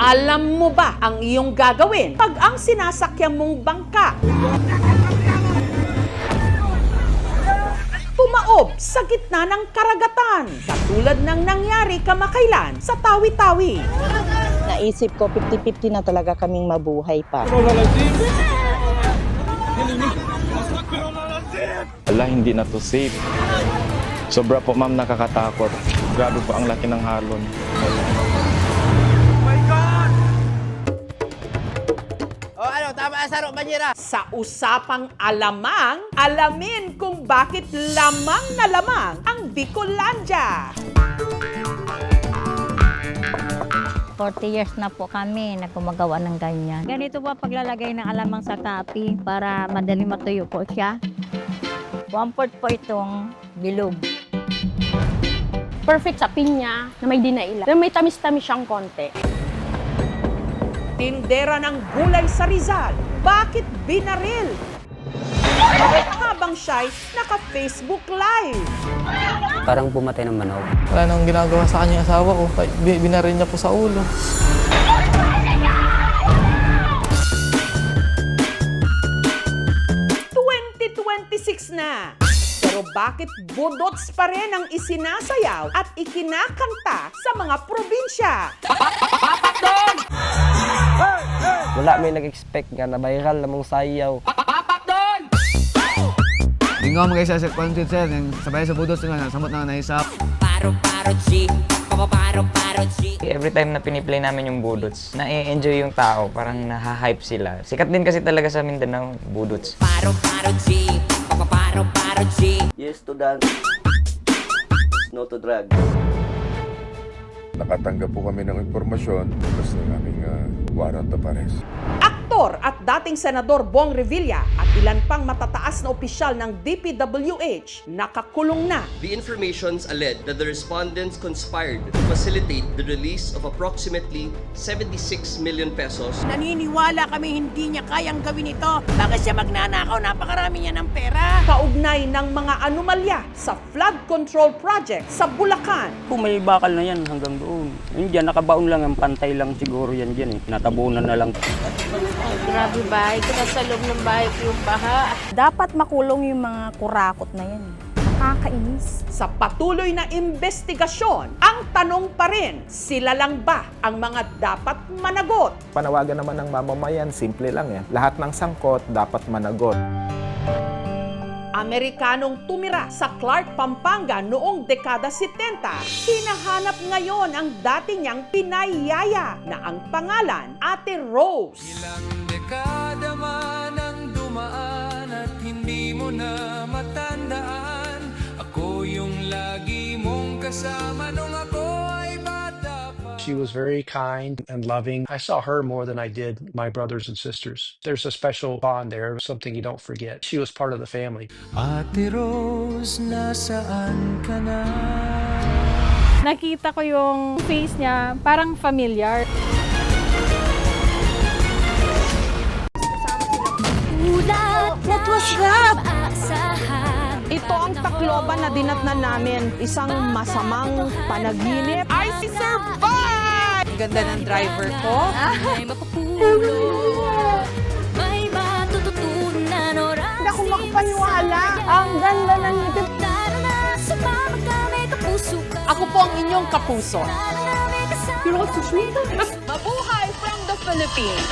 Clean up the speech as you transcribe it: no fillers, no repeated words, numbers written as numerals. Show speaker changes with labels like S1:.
S1: Alam mo ba ang iyong gagawin pag ang sinasakyan mong bangka tumaob sa gitna ng karagatan, katulad ng nangyari kamakailan sa Tawi-Tawi?
S2: Naisip ko 50-50 na talaga kaming mabuhay pa.
S3: Wala, hindi na to safe. Sobra po ma'am, nakakatakot. Grabe po ang laki ng halon.
S1: Sa usapang alamang, alamin kung bakit lamang na lamang ang Bicolandia.
S4: 40 years na po kami na gumagawa ng ganyan. Ganito po paglalagay ng alamang sa tapi para madali matuyo po siya. 1/4 po itong bilog.
S5: Perfect sa pinya na may dinaila. Na may tamis-tamis siyang konti.
S1: Tindera ng gulay sa Rizal, bakit binaril? Habang siya'y naka-Facebook Live.
S6: Parang pumatay ng manok.
S7: Wala nang ginagawa sa kanyang asawa ko. Binaril niya po sa ulo.
S1: 2026 na. Pero bakit budots pa rin ang isinasayaw at ikinakanta sa mga probinsya?
S6: Wala may nag-expect nga na viral na mong sayaw.
S7: Hindi nga mga isa sa content sir. Sabay sa budos nga, samot na naisap.
S8: Every time na piniplay namin yung budots, na-enjoy yung tao, parang naha-hype sila. Sikat din kasi talaga sa Mindanao, budots.
S6: Yes to dance. No to drug.
S9: Nakatanggap po kami ng impormasyon tapos ng aming warrant of arrest.
S1: Aktor at dating Senador Bong Revilla at ilan pang matataas na opisyal ng DPWH nakakulong na.
S10: The informations allege that the respondents conspired to facilitate the release of approximately 76 million pesos.
S2: Naniniwala kami hindi niya kayang gawin ito. Bakit siya magnanakaw? Napakarami niya ng pera.
S1: Kaugnay ng mga anomalya sa flood control project sa Bulacan.
S6: Kung may bakal na yan hanggang doon. Yun dyan, nakabaon lang ang pantay lang siguro yan dyan eh. Natabunan na lang.
S5: Grabe bahay ko. Nasa loob ng bahay ko yung baha.
S4: Dapat makulong yung mga kurakot na yan. Nakakainis.
S1: Sa patuloy na investigasyon, ang tanong pa rin, sila lang ba ang mga dapat managot?
S11: Panawagan naman ng mamamayan, simple lang yan. Lahat ng sangkot dapat managot.
S1: Amerikanong tumira sa Clark, Pampanga noong dekada 70, hinahanap ngayon ang dati niyang pinayaya na ang pangalan Ate Rose.
S12: Ilang dekada man ang dumaan at hindi mo na matandaan. Ako yung lagi mong kasama nung ako ay bata pa.
S13: She was very kind and loving. I saw her more than I did my brothers and sisters. There's a special bond there, something you don't forget. She was part of the family.
S12: Ate Rose, nasaan ka na?
S5: Nakita ko yung face niya, parang familiar.
S2: What was that?
S1: Ito ang Tacloban na dinatnan namin. Isang masamang panaginip. I survive! Ganda ng driver ko. Hindi ako makapaniwala. Ang ganda ng ngipin. Ako po ang inyong kapuso.
S5: Pero so sweet.
S1: Mabuhay from the Philippines!